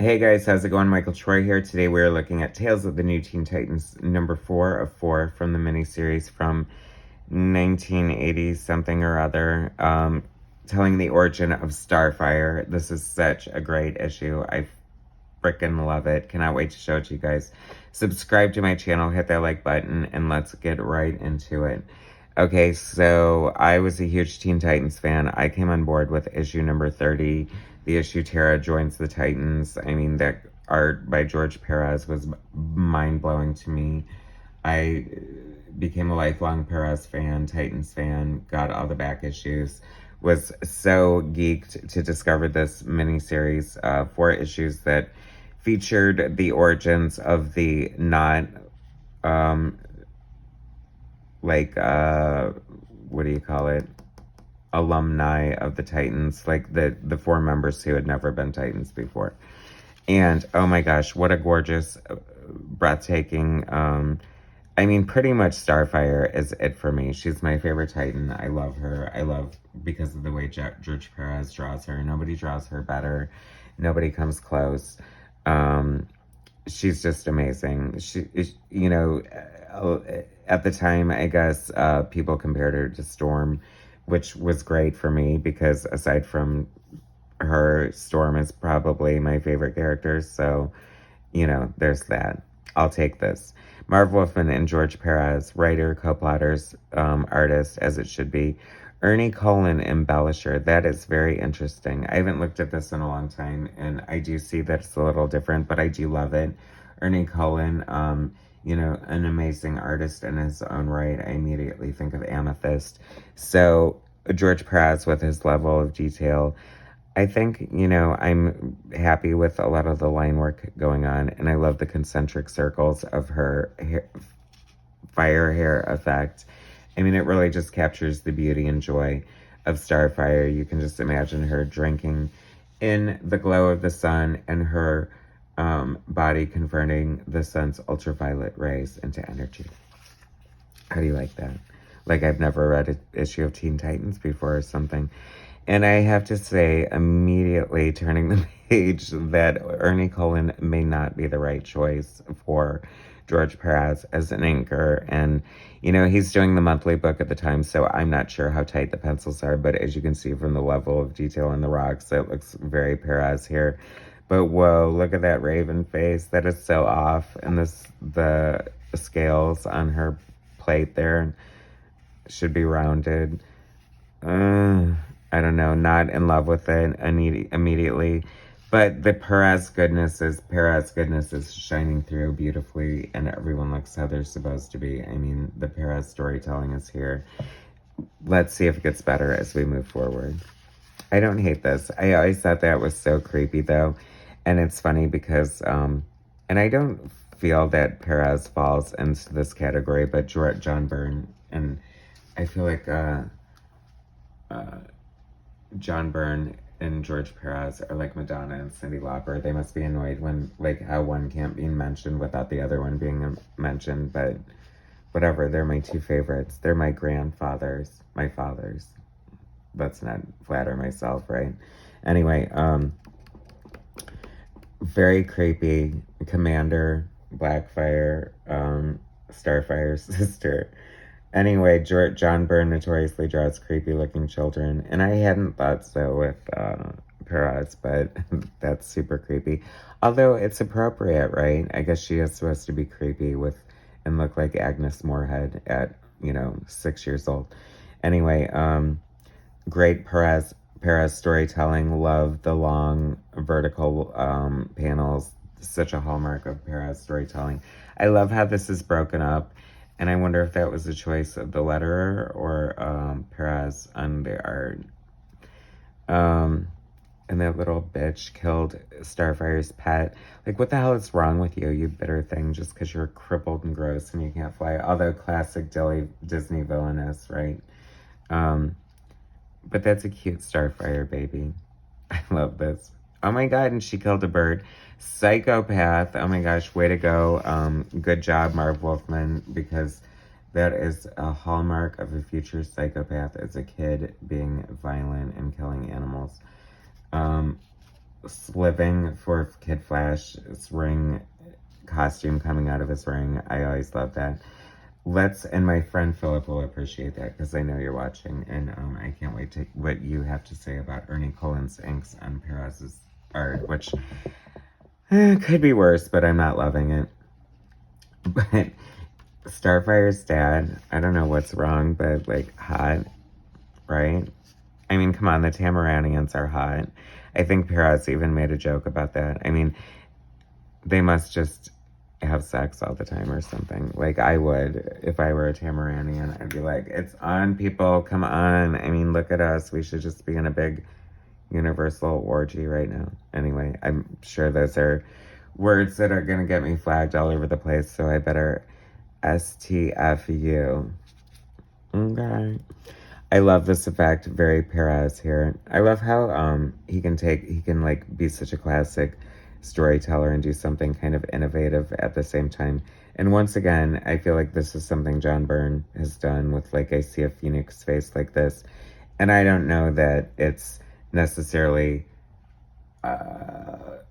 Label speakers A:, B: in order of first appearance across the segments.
A: Hey guys, how's it going? Michael Troy here. Today we're looking at Tales of the New Teen Titans, number 4 of 4 from the miniseries from 1980 something or other, telling the origin of Starfire. This is such a great issue. I freaking love it. Cannot wait to show it to you guys. Subscribe to my channel, hit that like button, and let's get right into it. Okay, so I was a huge Teen Titans fan. I came on board with issue number 30. The issue Tara joins the Titans. I mean, that art by George Perez was mind-blowing to me. I became a lifelong Perez fan, Titans fan, got all the back issues. Was so geeked to discover this miniseries, 4 issues that featured the origins of the not, what do you call it? Alumni of the Titans, like the 4 members who had never been Titans before. And oh my gosh, what a gorgeous, breathtaking, I mean, pretty much Starfire is it for me. She's my favorite Titan. I love her. I love because of the way George Perez draws her. Nobody draws her better. Nobody comes close. She's just amazing. She, you know, at the time, I guess, people compared her to Storm, which was great for me because aside from her, Storm is probably my favorite character. So, you know, there's that. I'll take this. Marv Wolfman and George Perez, writer, co-plotters, artist, as it should be. Ernie Chan, embellisher. That is very interesting. I haven't looked at this in a long time, and I do see that it's a little different, but I do love it. Ernie Chan, you know, an amazing artist in his own right. I immediately think of Amethyst. So, George Perez with his level of detail. I think, you know, I'm happy with a lot of the line work going on, and I love the concentric circles of her hair, fire hair effect. I mean, it really just captures the beauty and joy of Starfire. You can just imagine her drinking in the glow of the sun and her body converting the sun's ultraviolet rays into energy. How do you like that? Like, I've never read an issue of Teen Titans before or something. And I have to say, immediately turning the page, that Ernie Chan may not be the right choice for George Perez as an inker. And, you know, he's doing the monthly book at the time, so I'm not sure how tight the pencils are. But as you can see from the level of detail in the rocks, it looks very Perez here. But whoa, look at that raven face. That is so off. And the scales on her plate there should be rounded. I don't know, not in love with it immediately. But the Perez goodness is shining through beautifully, and everyone looks how they're supposed to be. I mean, the Perez storytelling is here. Let's see if it gets better as we move forward. I don't hate this. I always thought that was so creepy, though. And it's funny because, and I don't feel that Perez falls into this category, but John Byrne, and I feel like, John Byrne and George Perez are like Madonna and Cyndi Lauper. They must be annoyed when, like, how one can't be mentioned without the other one being mentioned, but whatever, they're my 2 favorites. They're my grandfathers, my fathers. Let's not flatter myself, right? Anyway, very creepy. Commander, Blackfire, Starfire's sister. Anyway, John Byrne notoriously draws creepy-looking children, and I hadn't thought so with Perez, but that's super creepy. Although it's appropriate, right? I guess she is supposed to be creepy with and look like Agnes Moorehead at, you know, 6 years old. Anyway, great Perez storytelling. Love the long vertical panels. Such a hallmark of Perez storytelling. I love how this is broken up. And I wonder if that was a choice of the letterer or Perez on the art. And that little bitch killed Starfire's pet. Like, what the hell is wrong with you, you bitter thing, just because you're crippled and gross and you can't fly? Although classic Disney villainess, right? But that's a cute Starfire baby. I love this. Oh my god, and she killed a bird. Psychopath. Oh my gosh, way to go. Good job, Marv Wolfman, because that is a hallmark of a future psychopath as a kid, being violent and killing animals. living for Kid Flash's ring costume coming out of his ring. I always love that. And my friend Philip will appreciate that because I know you're watching, and I can't wait to what you have to say about Ernie Colin's inks on Perez's art, which could be worse, but I'm not loving it. But Starfire's dad, I don't know what's wrong, but like hot, right? I mean, come on, the Tamaranians are hot. I think Perez even made a joke about that. I mean, they must just have sex all the time or something. Like I would if I were a Tamaranian. I'd be like, it's on, people, come on. I mean, look at us. We should just be in a big universal orgy right now. Anyway, I'm sure those are words that are going to get me flagged all over the place, so I better STFU. Okay. I love this effect. Very Perez here. I love how he can like be such a classic storyteller and do something kind of innovative at the same time. And once again, I feel like this is something John Byrne has done with, like, I see a phoenix face like this. And I don't know that it's necessarily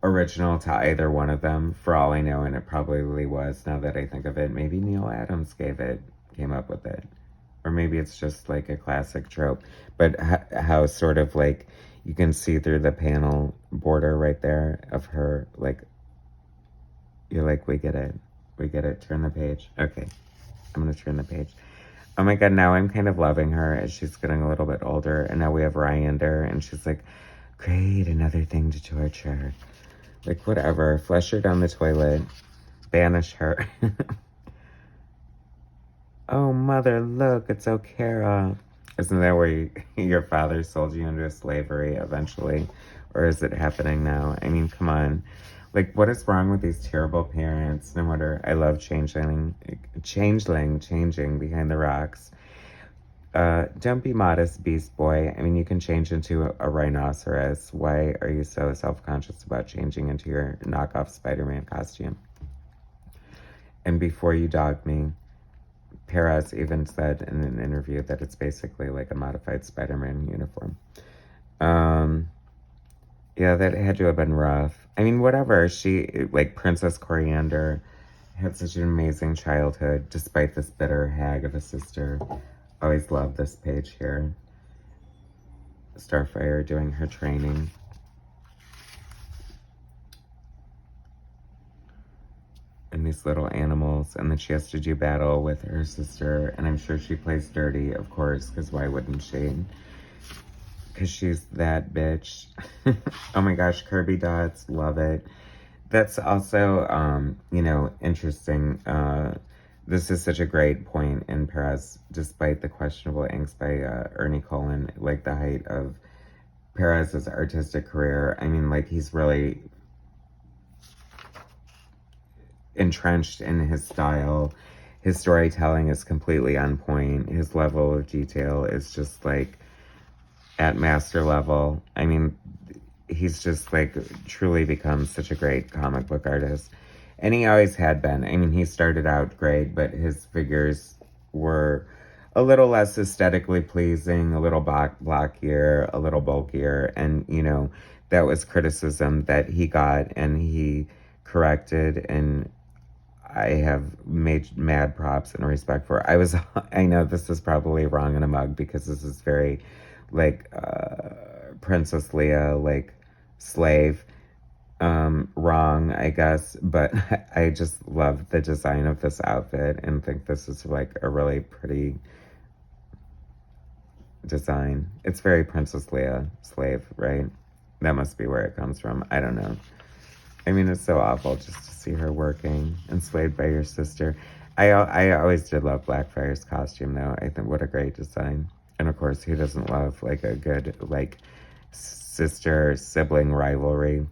A: original to either one of them, for all I know, and it probably was, now that I think of it. Maybe Neil Adams came up with it. Or maybe it's just like a classic trope. But how sort of like you can see through the panel border right there of her, like, you're like, we get it. We get it. Turn the page. Okay. I'm going to turn the page. Oh my God, now I'm kind of loving her as she's getting a little bit older. And now we have Ryander, and she's like, great, another thing to torture. Like, whatever. Flush her down the toilet. Banish her. Oh, mother, look, it's Okara. Isn't that where your father sold you into slavery eventually? Or is it happening now? I mean, come on. Like, what is wrong with these terrible parents? No wonder. I love changing behind the rocks. Don't be modest, Beast Boy. I mean, you can change into a rhinoceros. Why are you so self-conscious about changing into your knockoff Spider-Man costume? And before you dog me, Perez even said in an interview that it's basically like a modified Spider-Man uniform. Yeah, that had to have been rough. I mean, whatever. She, like Princess Coriander, had such an amazing childhood, despite this bitter hag of a sister. Always loved this page here. Starfire doing her training. And these little animals, and then she has to do battle with her sister, and I'm sure she plays dirty, of course, because why wouldn't she? Because she's that bitch. Oh my gosh, Kirby Dots, love it. That's also, you know, interesting. This is such a great point in Perez, despite the questionable inks by Ernie Colin, like the height of Perez's artistic career. I mean, like, he's really entrenched in his style. His storytelling is completely on point. His level of detail is just like at master level. I mean, he's just like truly become such a great comic book artist. And he always had been. I mean, he started out great, but his figures were a little less aesthetically pleasing, a little blockier, a little bulkier. And, you know, that was criticism that he got and he corrected, and I have made mad props and respect for. I know this is probably wrong in a mug because this is very like Princess Leia, like slave, wrong, I guess, but I just love the design of this outfit and think this is like a really pretty design. It's very Princess Leia, slave, right? That must be where it comes from. I don't know. I mean, it's so awful just to see her working, enslaved by your sister. I always did love Blackfire's costume, though. I think what a great design. And of course, who doesn't love like a good like sister-sibling rivalry?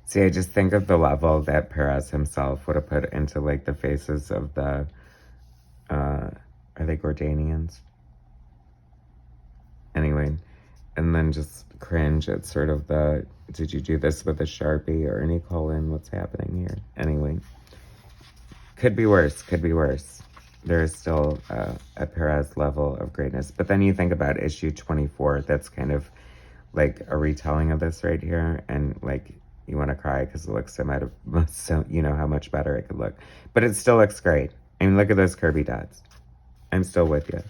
A: See, I just think of the level that Perez himself would have put into like the faces of the, are they Gordanians? Anyway, and then just cringe at sort of the, did you do this with a Sharpie or any colon? What's happening here? Anyway, could be worse, could be worse. There is still a Perez level of greatness. But then you think about issue 24, that's kind of like a retelling of this right here, and like you want to cry because it looks so you know how much better it could look, but it still looks great. I mean, look at those curvy dots. I'm still with you.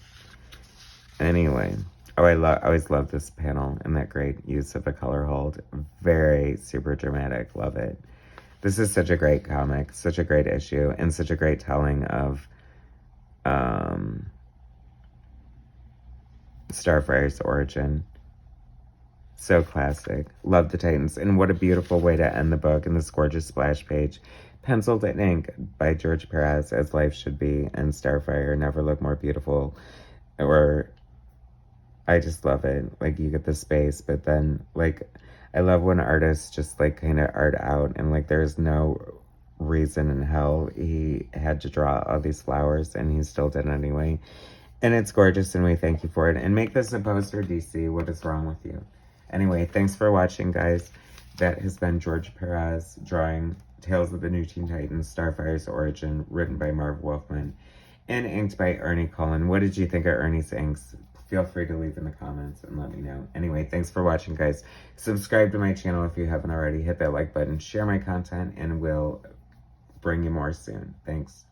A: Anyway, oh, I always love this panel and that great use of a color hold. Very super dramatic. Love it. This is such a great comic, such a great issue, and such a great telling of Starfire's origin. So classic. Love the Titans. And what a beautiful way to end the book in this gorgeous splash page. Penciled in ink by George Perez, as life should be, and Starfire never looked more beautiful. Or, I just love it. Like, you get the space, but then, like, I love when artists just, like, kind of art out, and, like, there's no reason in hell he had to draw all these flowers, and he still did anyway. And it's gorgeous, and we thank you for it. And make this a poster, DC. What is wrong with you? Anyway, thanks for watching, guys. That has been George Perez drawing Tales of the New Teen Titans, Starfire's Origin, written by Marv Wolfman, and inked by Ernie Chan. What did you think of Ernie's inks? Feel free to leave in the comments and let me know. Anyway, thanks for watching, guys. Subscribe to my channel if you haven't already. Hit that like button, share my content, and we'll bring you more soon. Thanks.